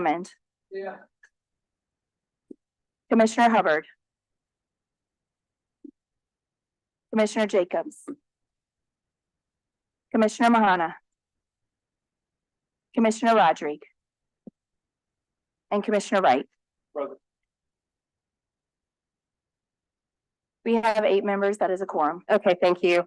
Hammond. Yeah. Commissioner Hubbard. Commissioner Jacobs. Commissioner Mahana. Commissioner Rodrigue. And Commissioner Wright. Brother. We have 8 members. That is a quorum. Okay, thank you.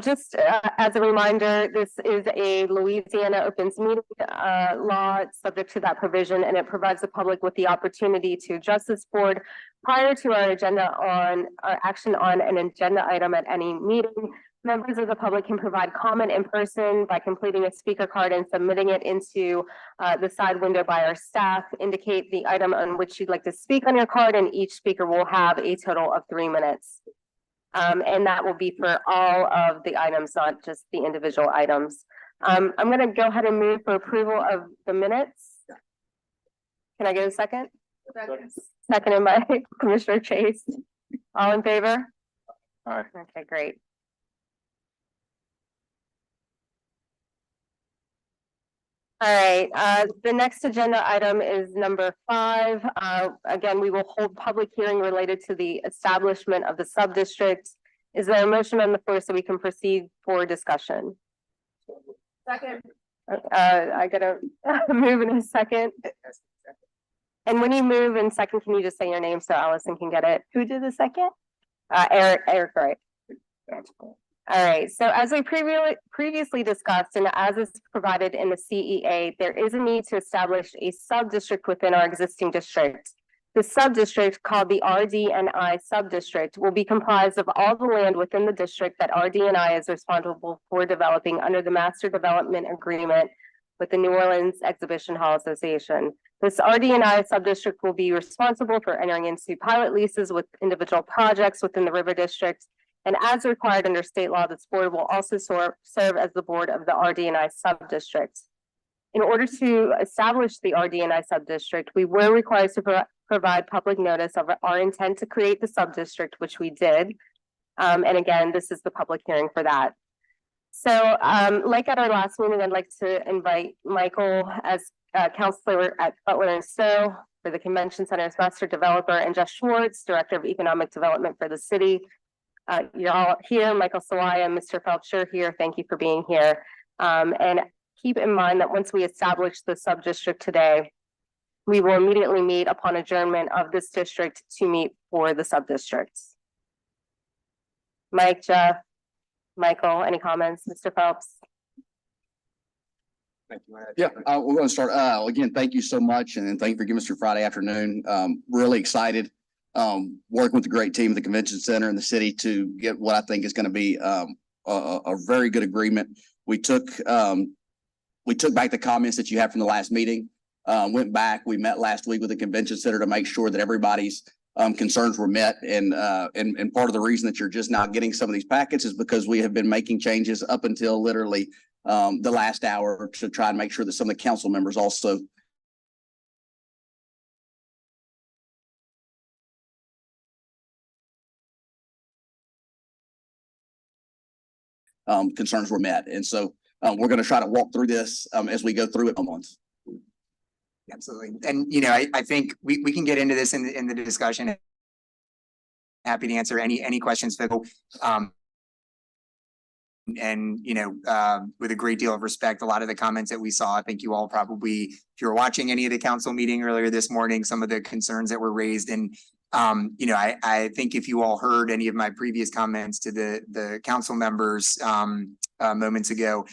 Just as a reminder, this is a Louisiana opens meeting law subject to that provision, and it provides the public with the opportunity to address this board prior to our agenda on our action on an agenda item at any meeting. Members of the public can provide comment in person by completing a speaker card and submitting it into the side window by our staff. Indicate the item on which you'd like to speak on your card, and each speaker will have a total of 3 minutes. And that will be for all of the items, not just the individual items. I'm going to go ahead and move for approval of the minutes. Can I get a second? Seconded by Commissioner Chase. All in favor? Aye. Okay, great. All right, the next agenda item is number 5. Again, we will hold public hearing related to the establishment of the sub-district. Is there a motion on the floor so we can proceed for discussion? Second. I gotta move in a second. And when you move in second, can you just say your name so Allison can get it? Who did the second? Eric Wright. All right, so as we previously discussed, and as is provided in the CEA, there is a need to establish a sub-district within our existing district. The sub-district, called the RD&I sub-district, will be comprised of all the land within the district that RD&I is responsible for developing under the Master Development Agreement with the New Orleans Exhibition Hall Association. This RD&I sub-district will be responsible for entering into pilot leases with individual projects within the River District. And as required under state law, this board will also serve as the board of the RD&I sub-district. In order to establish the RD&I sub-district, we were required to provide public notice of our intent to create the sub-district, which we did. And again, this is the public hearing for that. So like at our last meeting, I'd like to invite Michael as counselor at Butler and Stowe for the Convention Center's master developer, and Jeff Schwartz, Director of Economic Development for the city. You're all here, Michael Sawaya and Mr. Phelps, you're here. Thank you for being here. And keep in mind that once we establish the sub-district today, we will immediately meet upon adjournment of this district to meet for the sub-districts. Mike, Jeff, Michael, any comments? Mr. Phelps? Thank you. Yeah, we're going to start. Again, thank you so much. And thank you for giving us your Friday afternoon. Really excited. Working with a great team at the convention center in the city to get what I think is going to be a very good agreement. We took back the comments that you had from the last meeting, went back. We met last week with the convention center to make sure that everybody's concerns were met. And part of the reason that you're just now getting some of these packets is because we have been making changes up until literally the last hour to try and make sure that some of the council members also concerns were met. And so we're going to try to walk through this as we go through it months. Absolutely. And, you know, I think we can get into this in the discussion. Happy to answer any questions. And, you know, with a great deal of respect, a lot of the comments that we saw, I think you all probably, if you were watching any of the council meeting earlier this morning, some of the concerns that were raised. And, you know, I think if you all heard any of my previous comments to the council members moments ago,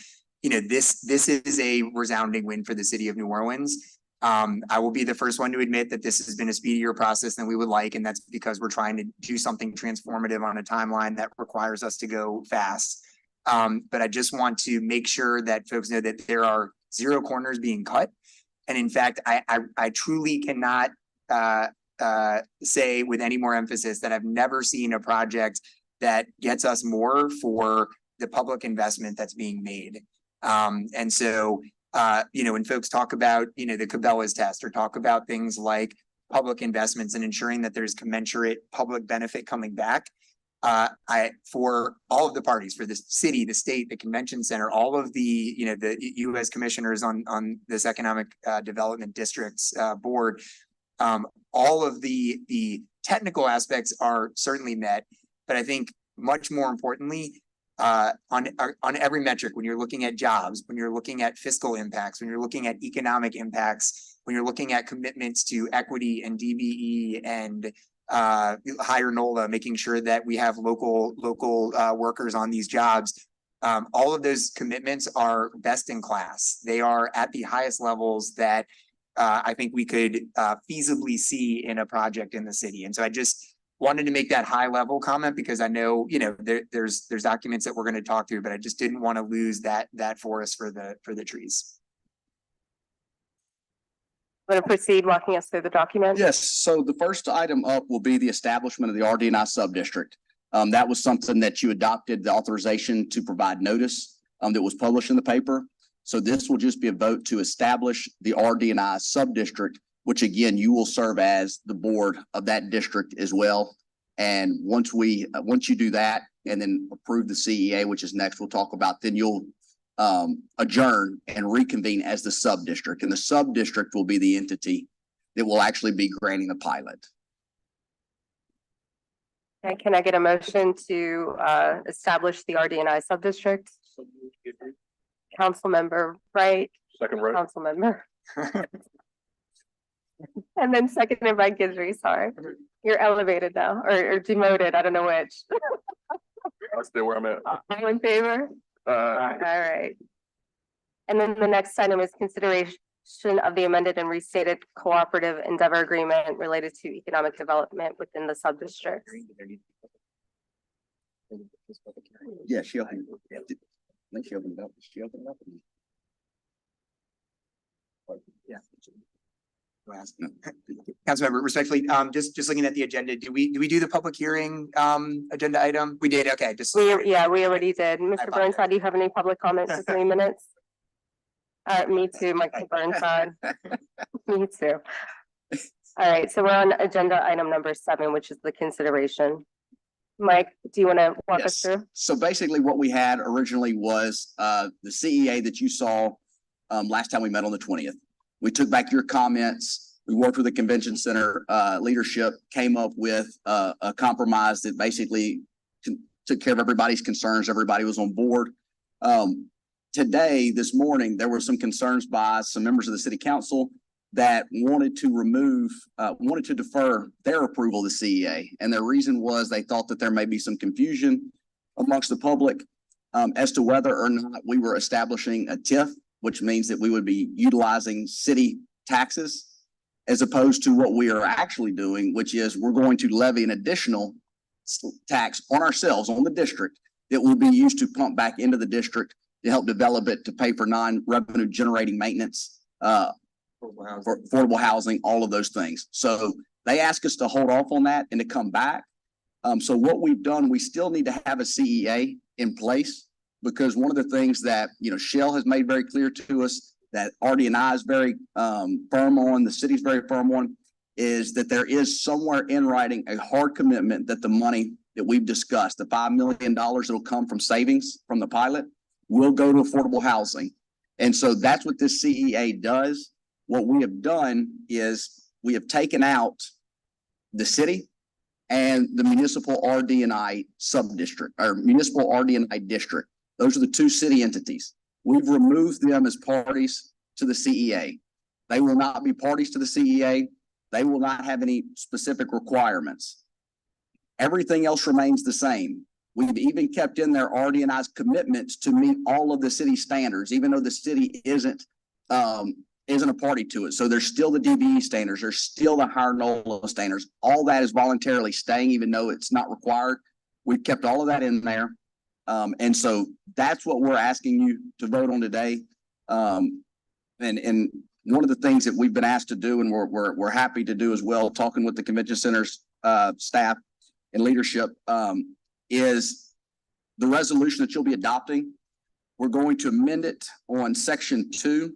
you know, this is a resounding win for the city of New Orleans. I will be the first one to admit that this has been a speedier process than we would like, and that's because we're trying to do something transformative on a timeline that requires us to go fast. But I just want to make sure that folks know that there are zero corners being cut. And in fact, I truly cannot say with any more emphasis that I've never seen a project that gets us more for the public investment that's being made. And so, you know, when folks talk about, you know, the Cabela's test or talk about things like public investments and ensuring that there's commensurate public benefit coming back, for all of the parties, for the city, the state, the convention center, all of the, the U.S. commissioners on this economic development districts board, all of the technical aspects are certainly met, but I think much more importantly, on every metric, when you're looking at jobs, when you're looking at fiscal impacts, when you're looking at economic impacts, when you're looking at commitments to equity and DBE and higher NOLA, making sure that we have local workers on these jobs. All of those commitments are best in class. They are at the highest levels that I think we could feasibly see in a project in the city. And so I just wanted to make that high level comment because I know, there's documents that we're going to talk through, but I just didn't want to lose that forest for the trees. Want to proceed walking us through the document? Yes, so the first item up will be the establishment of the RD&I subdistrict. That was something that you adopted, the authorization to provide notice that was published in the paper. So this will just be a vote to establish the RD&I subdistrict, which again, you will serve as the board of that district as well. And once you do that and then approve the CEA, which is next, we'll talk about, then you'll adjourn and reconvene as the sub-district, and the sub-district will be the entity that will actually be granting the pilot. Okay, can I get a motion to establish the RD&I sub-district? Councilmember Wright. Second, right? Councilmember. And then seconded by Guidry, sorry. You're elevated now, or demoted, I don't know which. I'll stay where I'm at. All in favor? All right. And then the next item is consideration of the amended and restated cooperative endeavor agreement related to economic development within the sub-district. Yeah, she opened it. Then she opened it up. She opened it up. Yeah. Councilmember, respectfully, just looking at the agenda, do we do the public hearing agenda item? We did. Okay, just We already did. Mr. Burnside, do you have any public comments for 3 minutes? Me too, Michael Burnside. Me too. All right, so we're on agenda item number 7, which is the consideration. Mike, do you want to walk us through? So basically what we had originally was the CEA that you saw last time we met on the 20th. We took back your comments. We worked with the convention center leadership, came up with a compromise that basically took care of everybody's concerns. Everybody was on board. This morning, there were some concerns by some members of the city council that wanted to defer their approval of the CEA. And their reason was they thought that there may be some confusion amongst the public as to whether or not we were establishing a TIF, which means that we would be utilizing city taxes, as opposed to what we are actually doing, which is we're going to levy an additional tax on ourselves, on the district, that will be used to pump back into the district to help develop it, to pay for non-revenue generating maintenance, for affordable housing, all of those things. So they asked us to hold off on that and to come back. So what we've done, we still need to have a CEA in place, because one of the things that, Shell has made very clear to us, that RD&I is very firm on, the city's very firm on, is that there is somewhere in writing a hard commitment that the money that we've discussed, the $5 million that'll come from savings from the pilot, will go to affordable housing. And so that's what this CEA does. What we have done is we have taken out the city and the municipal RD&I sub-district, or municipal RD&I district. Those are the two city entities. We've removed them as parties to the CEA. They will not be parties to the CEA. They will not have any specific requirements. Everything else remains the same. We've even kept in their RD&I's commitments to meet all of the city standards, even though the city isn't a party to it. So there's still the DBE standards. There's still the higher NOLA standards. All that is voluntarily staying, even though it's not required. We've kept all of that in there. And so that's what we're asking you to vote on today. And one of the things that we've been asked to do, and we're happy to do as well, talking with the convention center's staff and leadership, is the resolution that you'll be adopting. We're going to amend it on section 2.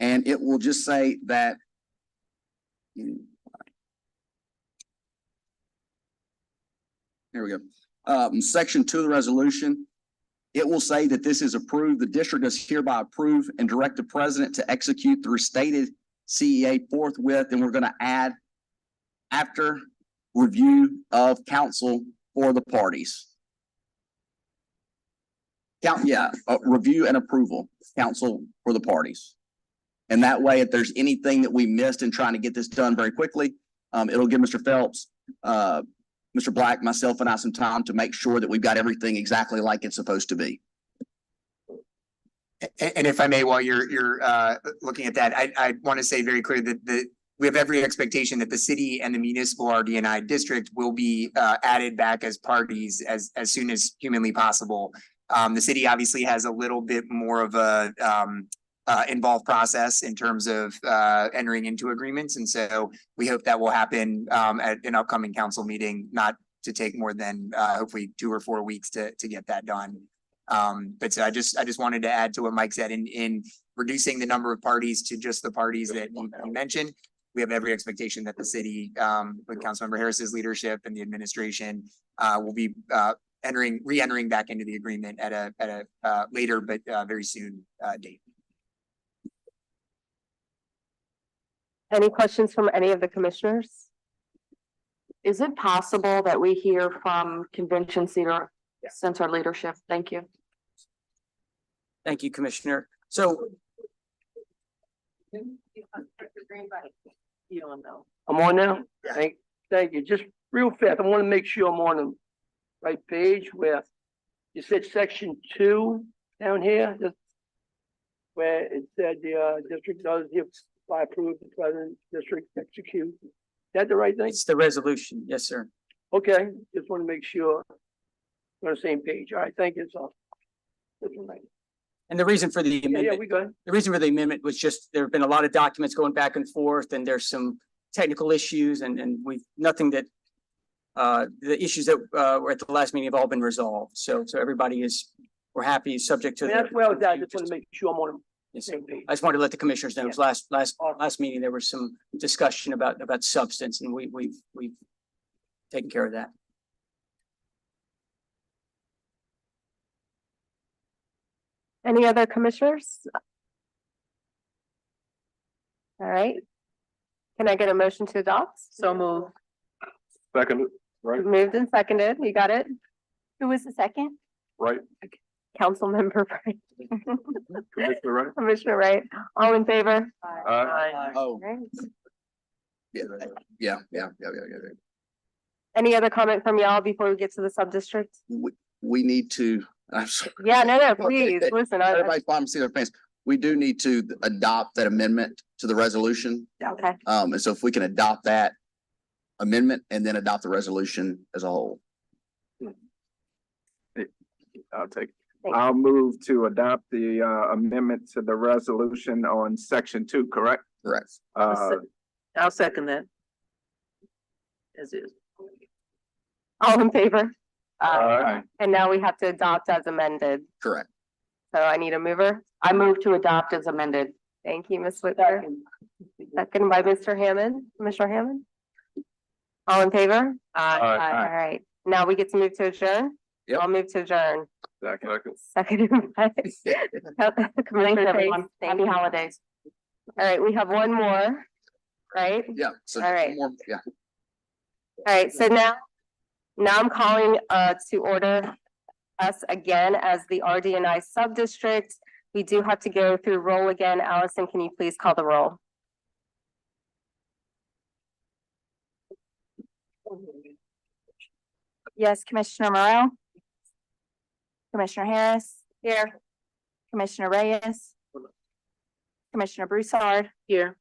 And it will just say that Here we go. Section 2 of the resolution. It will say that this is approved. The district is hereby approve and direct the president to execute the restated CEA forthwith. And we're going to add after review of council for the parties. Review and approval, council for the parties. And that way, if there's anything that we missed in trying to get this done very quickly, it'll give Mr. Phelps, Mr. Black, myself, and I some time to make sure that we've got everything exactly like it's supposed to be. And if I may, while you're looking at that, I want to say very clear that we have every expectation that the city and the municipal RDNI district will be added back as parties as soon as humanly possible. The city obviously has a little bit more of a involved process in terms of entering into agreements. And so we hope that will happen at an upcoming council meeting, not to take more than hopefully 2 or 4 weeks to get that done. But so I just wanted to add to what Mike said in reducing the number of parties to just the parties that he mentioned. We have every expectation that the city, with Councilmember Harris's leadership and the administration, will be re-entering back into the agreement at a later but very soon date. Any questions from any of the commissioners? Is it possible that we hear from Convention Center leadership? Thank you. Thank you, Commissioner. So You don't know. I'm on now? Thank you. Just real fast, I want to make sure I'm on the right page where you said section 2 down here, just where it said the district does hereby approve the president district execute. Is that the right thing? it's the resolution. Yes, sir. Okay, just want to make sure we're on the same page. All right, thank you. So, And the reason for the yeah, amendment, we good. the reason for the amendment was just there have been a lot of documents going back and forth, and there's some technical issues, and we've nothing that the issues that were at the last meeting have all been resolved. So everybody we're happy, subject to. That's where I was at. I just want to make sure I'm on the Yes, same page. I just wanted to let the commissioners know, last meeting, there was some discussion about substance, and we've taken care of that. Any other commissioners? All right. Can I get a motion to adopt? So move. Second, right, Moved and seconded. You got it? Who was the second? right, Councilmember Wright. Commissioner, right? Commissioner Wright. All in favor? Aye. Oh, All right. yeah. Any other comment from y'all before we get to the sub-district? We need to, I'm sorry. Yeah, no, please, listen. Everybody's bottom seat of their pants. We do need to adopt that amendment to the resolution. Okay, And so if we can adopt that amendment and then adopt the resolution as a whole. I'll take. Thank you. I'll move to adopt the amendment to the resolution on section 2, correct? Correct. I'll second that. As is. all in favor? Aye. And now we have to adopt as amended. Correct. So I need a mover. I move to adopt as amended. Thank you, Ms. Whitmer. Second by Mr. Hammond, Commissioner Hammond. All in favor? Aye. All right, now we get to move to adjourn. Yep. I'll move to adjourn. Second. Seconded by Thanks, Commissioner everyone. Pace. Happy holidays. All right, we have one more, right? Yeah. So All right. more, yeah. All right, so now I'm calling to order us again as the RDNI sub-district. We do have to go through roll again. Allison, can you please call the roll? Yes, Commissioner Morrell. Commissioner Harris. Here. Commissioner Reyes. Commissioner Broussard. Here.